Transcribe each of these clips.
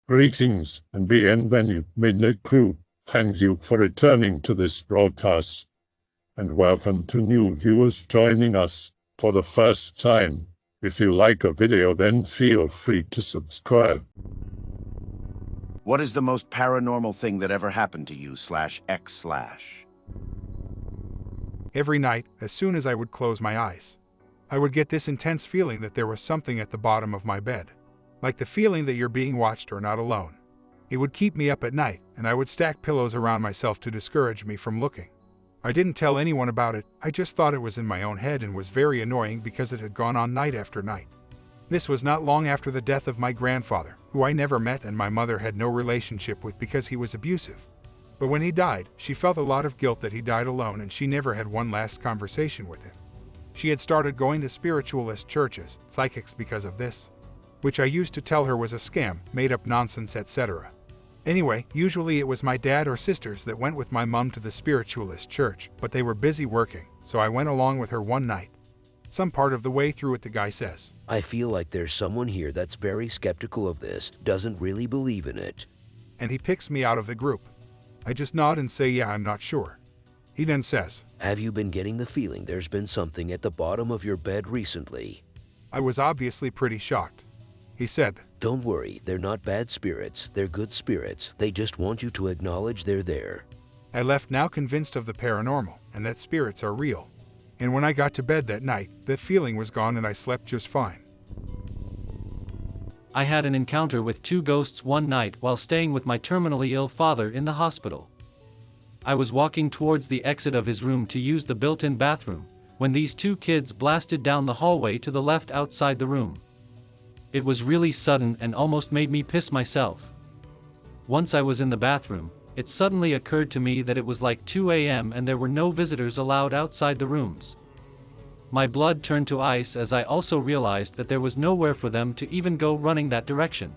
Greetings and bienvenue, Midnight Crew. Thank you for returning to this broadcast, and welcome to new viewers joining us for the first time. If you like a video, then feel free to subscribe. What is the most paranormal thing that ever happened to you, /x/? Every night, as soon as I would close my eyes, I would get this intense feeling that there was something at the bottom of my bed. Like the feeling that you're being watched or not alone. It would keep me up at night, and I would stack pillows around myself to discourage me from looking. I didn't tell anyone about it, I just thought it was in my own head and was very annoying because it had gone on night after night. This was not long after the death of my grandfather, who I never met and my mother had no relationship with because he was abusive. But when he died, she felt a lot of guilt that he died alone, and she never had one last conversation with him. She had started going to spiritualist churches, psychics, because of this, which I used to tell her was a scam, made-up nonsense, etc. Anyway, usually it was my dad or sisters that went with my mom to the spiritualist church, but they were busy working, so I went along with her one night. Some part of the way through it, the guy says, "I feel like there's someone here that's very skeptical of this, doesn't really believe in it." And he picks me out of the group. I just nod and say, yeah, I'm not sure. He then says, "Have you been getting the feeling there's been something at the bottom of your bed recently?" I was obviously pretty shocked. He said, "Don't worry, they're not bad spirits, they're good spirits. They just want you to acknowledge they're there." I left now convinced of the paranormal and that spirits are real. And when I got to bed that night, that feeling was gone and I slept just fine. I had an encounter with two ghosts one night while staying with my terminally ill father in the hospital. I was walking towards the exit of his room to use the built-in bathroom, when these two kids blasted down the hallway to the left outside the room. It was really sudden and almost made me piss myself. Once I was in the bathroom, it suddenly occurred to me that it was like 2 a.m. and there were no visitors allowed outside the rooms. My blood turned to ice as I also realized that there was nowhere for them to even go running that direction.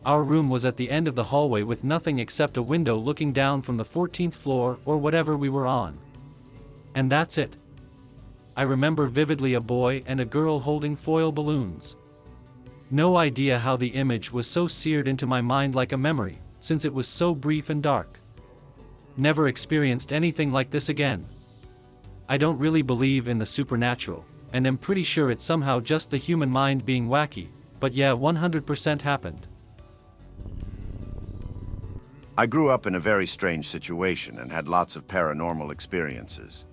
Our room was at the end of the hallway with nothing except a window looking down from the 14th floor or whatever we were on. And that's it. I remember vividly a boy and a girl holding foil balloons. No idea how the image was so seared into my mind like a memory, since it was so brief and dark. Never experienced anything like this again. I don't really believe in the supernatural, and am pretty sure it's somehow just the human mind being wacky, but yeah, 100% happened. I grew up in a very strange situation and had lots of paranormal experiences.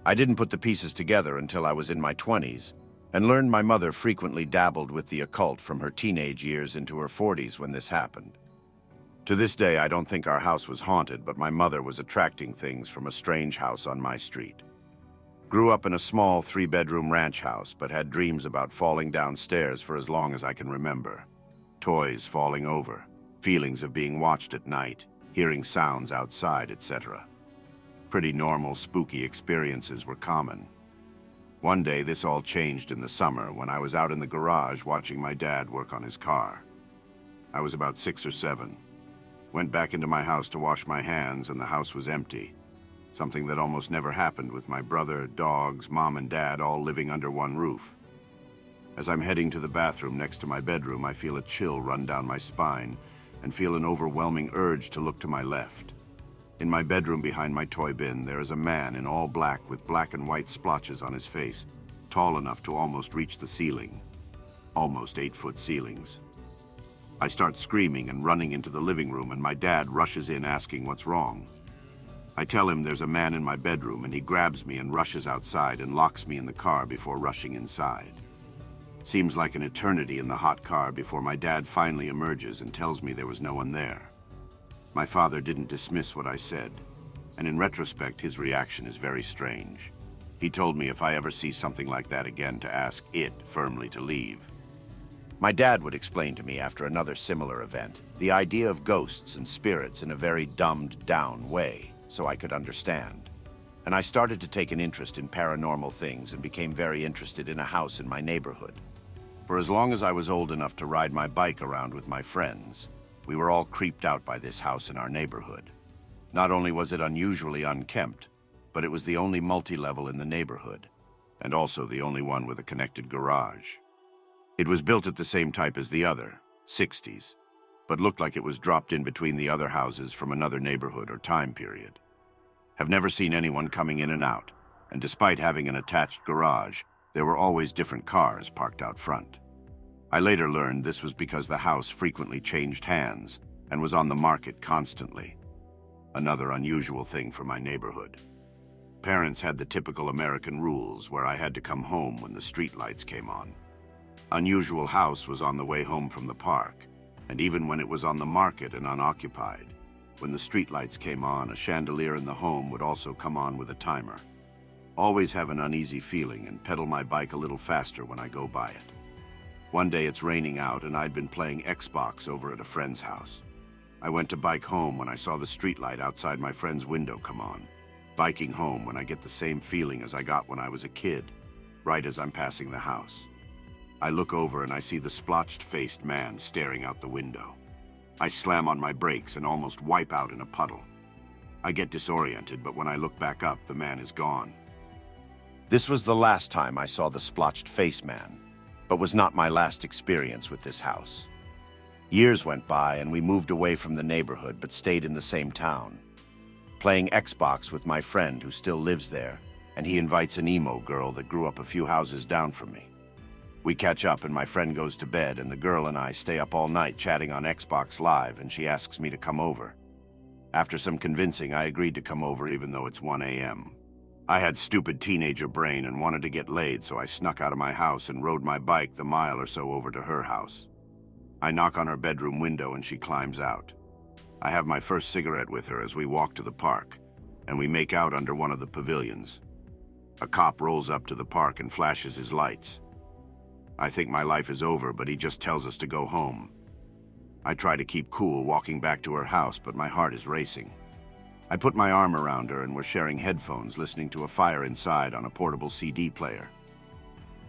I didn't put the pieces together until I was in my 20s, and learned my mother frequently dabbled with the occult from her teenage years into her 40s when this happened. To this day, I don't think our house was haunted, but my mother was attracting things from a strange house on my street. Grew up in a small 3-bedroom ranch house, but had dreams about falling downstairs for as long as I can remember. Toys falling over, feelings of being watched at night, hearing sounds outside, etc. Pretty normal, spooky experiences were common. One day, this all changed in the summer when I was out in the garage watching my dad work on his car. I was about 6 or 7. Went back into my house to wash my hands, and the house was empty. Something that almost never happened with my brother, dogs, mom, and dad all living under one roof. As I'm heading to the bathroom next to my bedroom, I feel a chill run down my spine and feel an overwhelming urge to look to my left. In my bedroom behind my toy bin, there is a man in all black with black and white splotches on his face, tall enough to almost reach the ceiling. Almost 8-foot ceilings. I start screaming and running into the living room, and my dad rushes in asking what's wrong. I tell him there's a man in my bedroom, and he grabs me and rushes outside and locks me in the car before rushing inside. Seems like an eternity in the hot car before my dad finally emerges and tells me there was no one there. My father didn't dismiss what I said, and in retrospect, his reaction is very strange. He told me if I ever see something like that again to ask it firmly to leave. My dad would explain to me after another similar event the idea of ghosts and spirits in a very dumbed-down way, so I could understand. And I started to take an interest in paranormal things and became very interested in a house in my neighborhood. For as long as I was old enough to ride my bike around with my friends, we were all creeped out by this house in our neighborhood. Not only was it unusually unkempt, but it was the only multi-level in the neighborhood, and also the only one with a connected garage. It was built at the same type as the other, 60s. but looked like it was dropped in between the other houses from another neighborhood or time period. Have never seen anyone coming in and out, and despite having an attached garage, there were always different cars parked out front. I later learned this was because the house frequently changed hands and was on the market constantly. Another unusual thing for my neighborhood. Parents had the typical American rules where I had to come home when the streetlights came on. Unusual house was on the way home from the park, and even when it was on the market and unoccupied, when the streetlights came on, a chandelier in the home would also come on with a timer. Always have an uneasy feeling and pedal my bike a little faster when I go by it. One day it's raining out and I'd been playing Xbox over at a friend's house. I went to bike home when I saw the streetlight outside my friend's window come on. Biking home when I get the same feeling as I got when I was a kid, right as I'm passing the house. I look over and I see the splotched-faced man staring out the window. I slam on my brakes and almost wipe out in a puddle. I get disoriented, but when I look back up, the man is gone. This was the last time I saw the splotched-faced man, but was not my last experience with this house. Years went by and we moved away from the neighborhood but stayed in the same town. Playing Xbox with my friend who still lives there, and he invites an emo girl that grew up a few houses down from me. We catch up and my friend goes to bed and the girl and I stay up all night chatting on Xbox Live and she asks me to come over. After some convincing, I agreed to come over even though it's 1 a.m. I had stupid teenager brain and wanted to get laid, so I snuck out of my house and rode my bike the mile or so over to her house. I knock on her bedroom window and she climbs out. I have my first cigarette with her as we walk to the park, and we make out under one of the pavilions. A cop rolls up to the park and flashes his lights. I think my life is over, but he just tells us to go home. I try to keep cool walking back to her house, but my heart is racing. I put my arm around her and we're sharing headphones, listening to a fire inside on a portable CD player.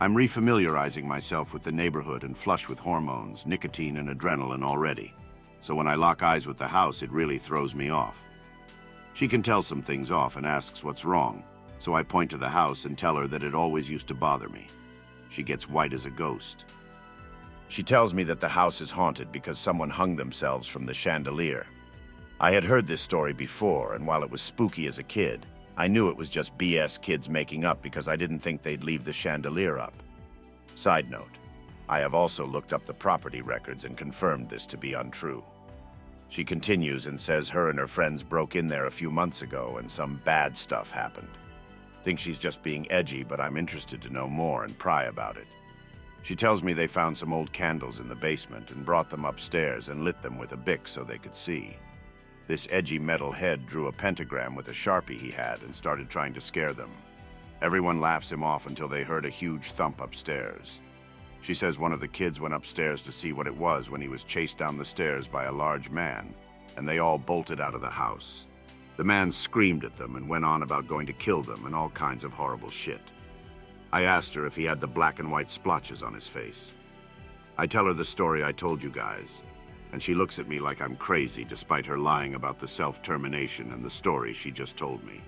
I'm refamiliarizing myself with the neighborhood and flush with hormones, nicotine, and adrenaline already. So when I lock eyes with the house, it really throws me off. She can tell some things off and asks what's wrong, so I point to the house and tell her that it always used to bother me. She gets white as a ghost. She tells me that the house is haunted because someone hung themselves from the chandelier. I had heard this story before, and while it was spooky as a kid, I knew it was just BS kids making up because I didn't think they'd leave the chandelier up. Side note, I have also looked up the property records and confirmed this to be untrue. She continues and says her and her friends broke in there a few months ago and some bad stuff happened. Think she's just being edgy, but I'm interested to know more and pry about it. She tells me they found some old candles in the basement and brought them upstairs and lit them with a Bic so they could see. This edgy metal head drew a pentagram with a Sharpie he had and started trying to scare them. Everyone laughs him off until they heard a huge thump upstairs. She says one of the kids went upstairs to see what it was when he was chased down the stairs by a large man, and they all bolted out of the house. The man screamed at them and went on about going to kill them and all kinds of horrible shit. I asked her if he had the black and white splotches on his face. I tell her the story I told you guys, and she looks at me like I'm crazy despite her lying about the self-termination and the story she just told me.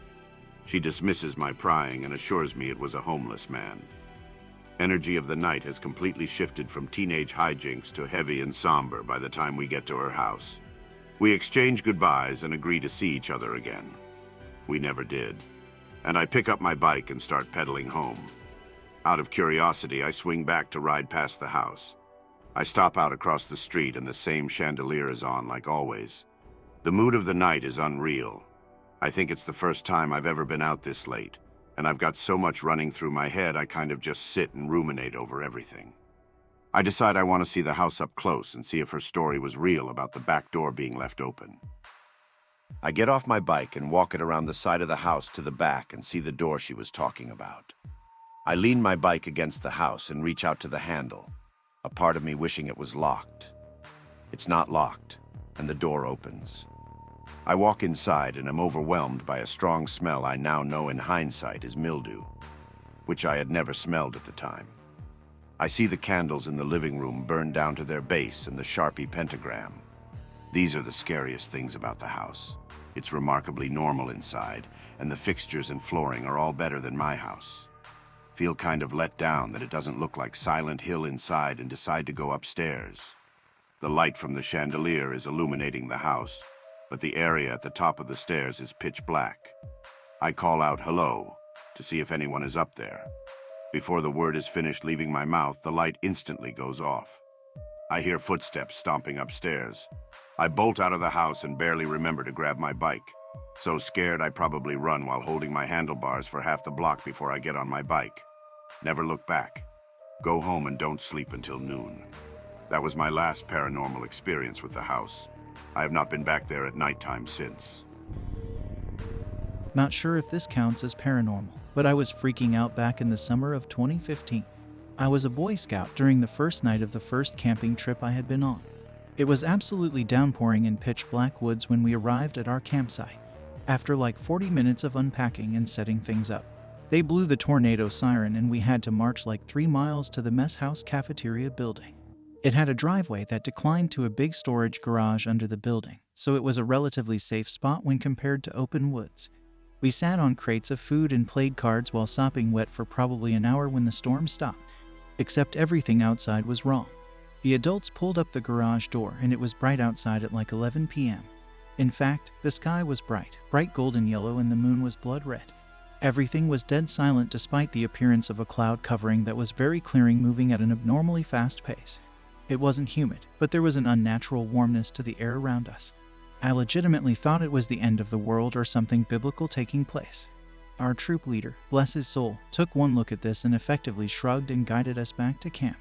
She dismisses my prying and assures me it was a homeless man. Energy of the night has completely shifted from teenage hijinks to heavy and somber by the time we get to her house. We exchange goodbyes and agree to see each other again. We never did. And I pick up my bike and start pedaling home. Out of curiosity, I swing back to ride past the house. I stop out across the street and the same chandelier is on like always. The mood of the night is unreal. I think it's the first time I've ever been out this late, and I've got so much running through my head I kind of just sit and ruminate over everything. I decide I want to see the house up close and see if her story was real about the back door being left open. I get off my bike and walk it around the side of the house to the back and see the door she was talking about. I lean my bike against the house and reach out to the handle, a part of me wishing it was locked. It's not locked, and the door opens. I walk inside and am overwhelmed by a strong smell I now know in hindsight is mildew, which I had never smelled at the time. I see the candles in the living room burned down to their base and the Sharpie pentagram. These are the scariest things about the house. It's remarkably normal inside, and the fixtures and flooring are all better than my house. Feel kind of let down that it doesn't look like Silent Hill inside and decide to go upstairs. The light from the chandelier is illuminating the house, but the area at the top of the stairs is pitch black. I call out hello to see if anyone is up there. Before the word is finished leaving my mouth, the light instantly goes off. I hear footsteps stomping upstairs. I bolt out of the house and barely remember to grab my bike. So scared I probably run while holding my handlebars for half the block before I get on my bike. Never look back. Go home and don't sleep until noon. That was my last paranormal experience with the house. I have not been back there at nighttime since. Not sure if this counts as paranormal, but I was freaking out back in the summer of 2015. I was a Boy Scout during the first night of the first camping trip I had been on. It was absolutely downpouring in pitch black woods when we arrived at our campsite. After like 40 minutes of unpacking and setting things up, they blew the tornado siren and we had to march like 3 miles to the mess house cafeteria building. It had a driveway that declined to a big storage garage under the building, so it was a relatively safe spot when compared to open woods. We sat on crates of food and played cards while sopping wet for probably an hour when the storm stopped. Except everything outside was wrong. The adults pulled up the garage door and it was bright outside at like 11 p.m. In fact, the sky was bright golden yellow, and the moon was blood red. Everything was dead silent despite the appearance of a cloud covering that was very clearing, moving at an abnormally fast pace. It wasn't humid, but there was an unnatural warmness to the air around us. I legitimately thought it was the end of the world or something biblical taking place. Our troop leader, bless his soul, took one look at this and effectively shrugged and guided us back to camp.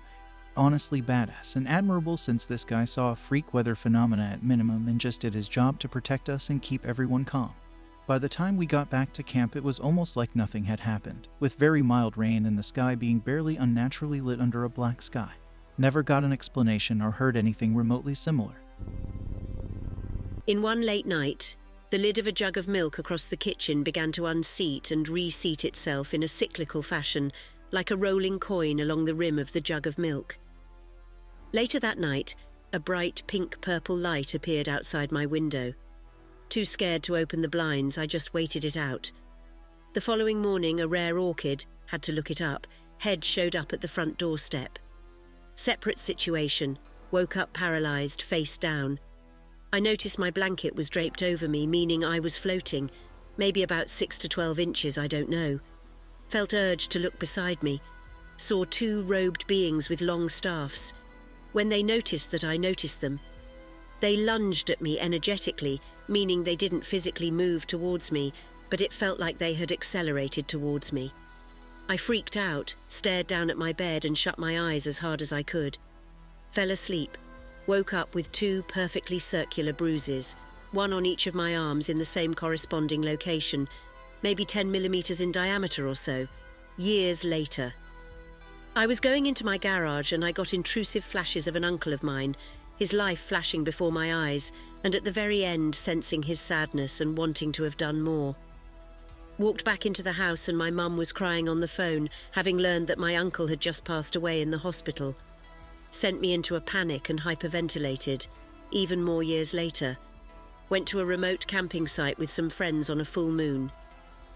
Honestly badass and admirable, since this guy saw a freak weather phenomena at minimum and just did his job to protect us and keep everyone calm. By the time we got back to camp, it was almost like nothing had happened, with very mild rain and the sky being barely unnaturally lit under a black sky. Never got an explanation or heard anything remotely similar. In one late night, the lid of a jug of milk across the kitchen began to unseat and reseat itself in a cyclical fashion, like a rolling coin along the rim of the jug of milk. Later that night, a bright pink-purple light appeared outside my window. Too scared to open the blinds, I just waited it out. The following morning, a rare orchid, had to look it up, head showed up at the front doorstep. Separate situation, woke up paralyzed, face down. I noticed my blanket was draped over me, meaning I was floating, maybe about 6 to 12 inches, I don't know. Felt urged to look beside me. Saw 2 robed beings with long staffs. When they noticed that I noticed them, they lunged at me energetically, meaning they didn't physically move towards me, but it felt like they had accelerated towards me. I freaked out, stared down at my bed and shut my eyes as hard as I could. Fell asleep. Woke up with 2 perfectly circular bruises, one on each of my arms in the same corresponding location, maybe 10 millimeters in diameter or so, years later. I was going into my garage and I got intrusive flashes of an uncle of mine, his life flashing before my eyes, and at the very end sensing his sadness and wanting to have done more. Walked back into the house and my mum was crying on the phone, having learned that my uncle had just passed away in the hospital. Sent me into a panic and hyperventilated, even more years later. Went to a remote camping site with some friends on a full moon.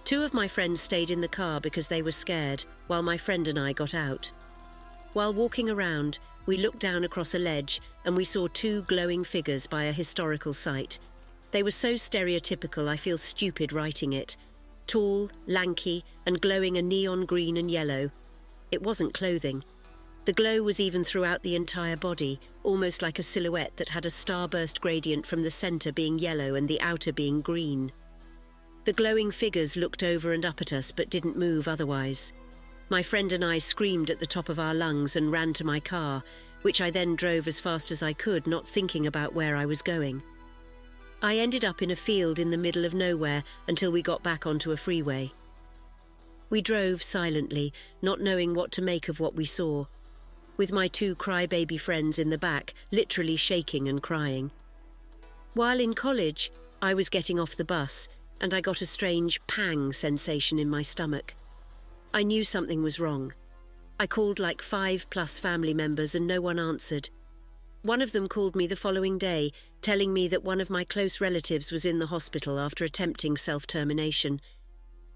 2 of my friends stayed in the car because they were scared, while my friend and I got out. While walking around, we looked down across a ledge and we saw 2 glowing figures by a historical site. They were so stereotypical I feel stupid writing it. Tall, lanky, and glowing a neon green and yellow. It wasn't clothing. The glow was even throughout the entire body, almost like a silhouette that had a starburst gradient from the center being yellow and the outer being green. The glowing figures looked over and up at us but didn't move otherwise. My friend and I screamed at the top of our lungs and ran to my car, which I then drove as fast as I could, not thinking about where I was going. I ended up in a field in the middle of nowhere until we got back onto a freeway. We drove silently, not knowing what to make of what we saw, with my 2 crybaby friends in the back, literally shaking and crying. While in college, I was getting off the bus, and I got a strange pang sensation in my stomach. I knew something was wrong. I called like 5+ family members and no one answered. One of them called me the following day, telling me that one of my close relatives was in the hospital after attempting self-termination.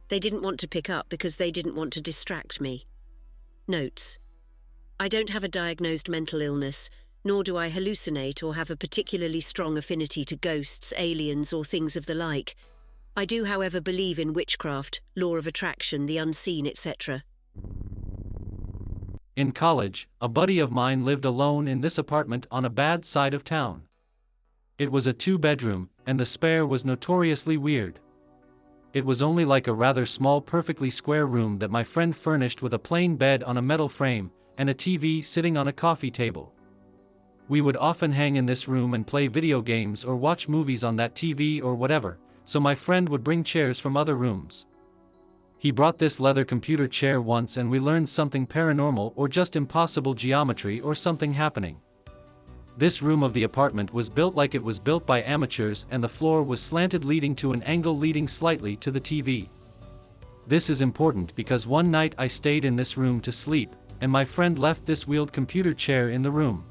They didn't want to pick up because they didn't want to distract me. Notes: I don't have a diagnosed mental illness, nor do I hallucinate or have a particularly strong affinity to ghosts, aliens, or things of the like. I do, however, believe in witchcraft, law of attraction, the unseen, etc. In college, a buddy of mine lived alone in this apartment on a bad side of town. It was a 2-bedroom, and the spare was notoriously weird. It was only like a rather small, perfectly square room that my friend furnished with a plain bed on a metal frame, and a TV sitting on a coffee table. We would often hang in this room and play video games or watch movies on that TV or whatever, so my friend would bring chairs from other rooms. He brought this leather computer chair once and we learned something paranormal or just impossible geometry or something happening. This room of the apartment was built like it was built by amateurs, and the floor was slanted, leading to an angle leading slightly to the TV. This is important because one night I stayed in this room to sleep, and my friend left this wheeled computer chair in the room.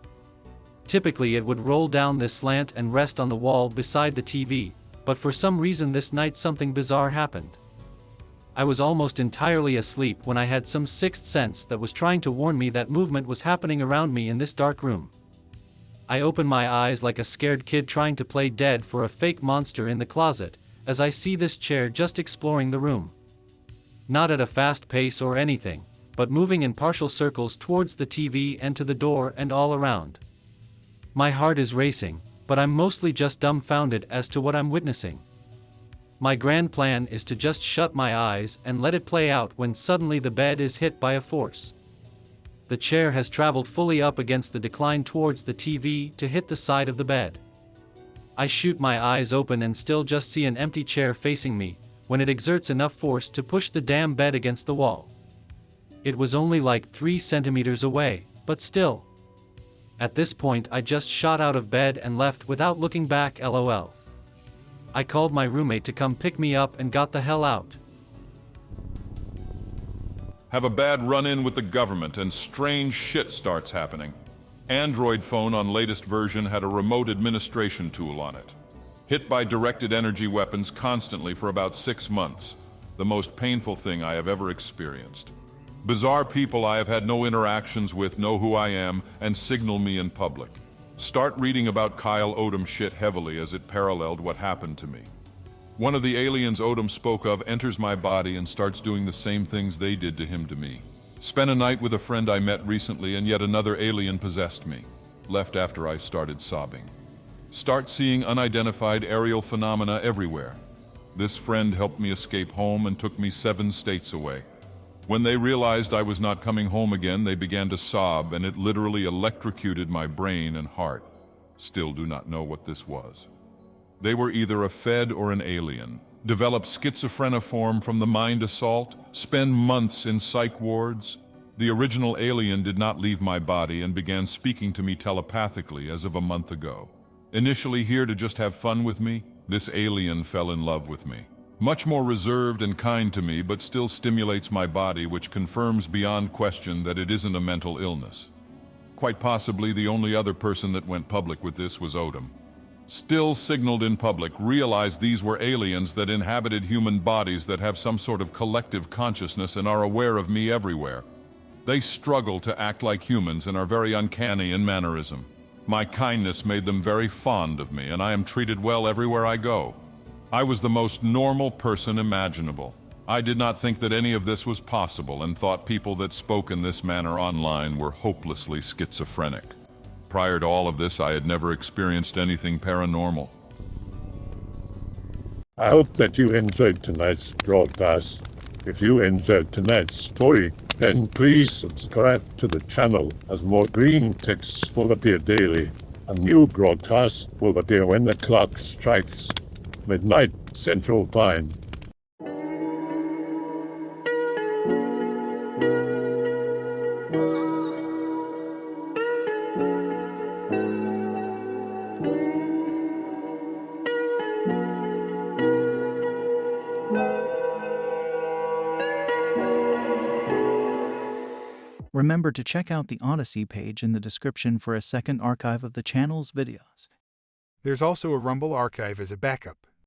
Typically it would roll down this slant and rest on the wall beside the TV, but for some reason this night something bizarre happened. I was almost entirely asleep when I had some sixth sense that was trying to warn me that movement was happening around me in this dark room. I open my eyes like a scared kid trying to play dead for a fake monster in the closet, as I see this chair just exploring the room. Not at a fast pace or anything, but moving in partial circles towards the TV and to the door and all around. My heart is racing, but I'm mostly just dumbfounded as to what I'm witnessing. My grand plan is to just shut my eyes and let it play out when suddenly the bed is hit by a force. The chair has traveled fully up against the decline towards the TV to hit the side of the bed. I shoot my eyes open and still just see an empty chair facing me, when it exerts enough force to push the damn bed against the wall. It was only like 3 centimeters away, but still. At this point I just shot out of bed and left without looking back, lol. I called my roommate to come pick me up and got the hell out. Have a bad run-in with the government and strange shit starts happening. Android phone on latest version had a remote administration tool on it. Hit by directed energy weapons constantly for about 6 months. The most painful thing I have ever experienced. Bizarre people I have had no interactions with know who I am and signal me in public. Start reading about Kyle Odom shit heavily as it paralleled what happened to me. One of the aliens Odom spoke of enters my body and starts doing the same things they did to him to me. Spent a night with a friend I met recently and yet another alien possessed me. Left after I started sobbing. Start seeing unidentified aerial phenomena everywhere. This friend helped me escape home and took me 7 states away. When they realized I was not coming home again, they began to sob, and it literally electrocuted my brain and heart. Still do not know what this was. They were either a Fed or an alien, developed schizophreniform from the mind assault, spend months in psych wards. The original alien did not leave my body and began speaking to me telepathically as of a month ago. Initially here to just have fun with me, this alien fell in love with me. Much more reserved and kind to me, but still stimulates my body, which confirms beyond question that it isn't a mental illness. Quite possibly the only other person that went public with this was Odom. Still signaled in public, realized these were aliens that inhabited human bodies that have some sort of collective consciousness and are aware of me everywhere. They struggle to act like humans and are very uncanny in mannerism. My kindness made them very fond of me, and I am treated well everywhere I go. I was the most normal person imaginable. I did not think that any of this was possible and thought people that spoke in this manner online were hopelessly schizophrenic. Prior to all of this, I had never experienced anything paranormal. I hope that you enjoyed tonight's broadcast. If you enjoyed tonight's story, then please subscribe to the channel as more green texts will appear daily. A new broadcast will appear when the clock strikes midnight Central Time. Remember to check out the Odyssey page in the description for a second archive of the channel's videos. There's also a Rumble archive as a backup.